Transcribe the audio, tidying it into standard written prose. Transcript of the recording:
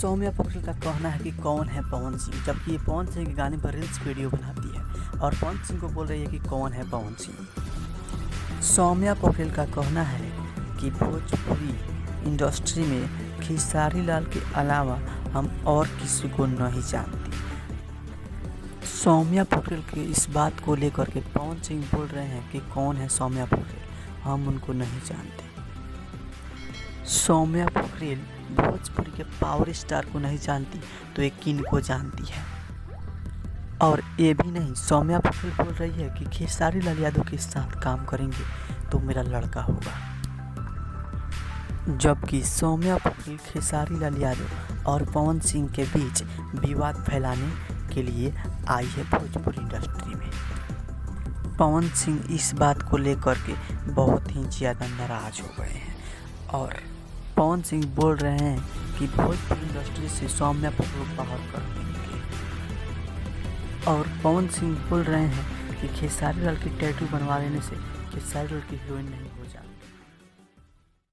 सौम्या पोखरेल का कहना है कि कौन है पवन सिंह, जबकि ये पवन सिंह के गाने पर रील्स वीडियो बनाती है और पवन सिंह को बोल रही है कि कौन है पवन सिंह। सौम्या पोखरेल का कहना है कि भोजपुरी इंडस्ट्री में खेसारी लाल के अलावा हम और किसी को नहीं जानती। सौम्या पोखरेल के इस बात को लेकर के पवन सिंह बोल रहे हैं कि कौन है सौम्या पोखरेल, हम उनको नहीं जानते। सौम्या पोखरेल भोजपुरी के पावर स्टार को नहीं जानती तो एक किन को जानती है। और ये भी नहीं, सौम्या पोखरेल बोल रही है कि खेसारी लाल यादव के साथ काम करेंगे तो मेरा लड़का होगा, जबकि सौम्या पोखरेल खेसारी लाल यादव और पवन सिंह के बीच विवाद फैलाने के लिए आई है भोजपुरी इंडस्ट्री में। पवन सिंह इस बात को लेकर के बहुत ही ज़्यादा नाराज़ हो गए हैं और पवन सिंह बोल रहे हैं कि भोजपुरी इंडस्ट्री से सौम्या पोखरेल बाहर कर देंगे। और पवन सिंह बोल रहे हैं कि खेसारी लाल की टैटू बनवा लेने से खेसारी लाल की हीरोइन नहीं हो जाती।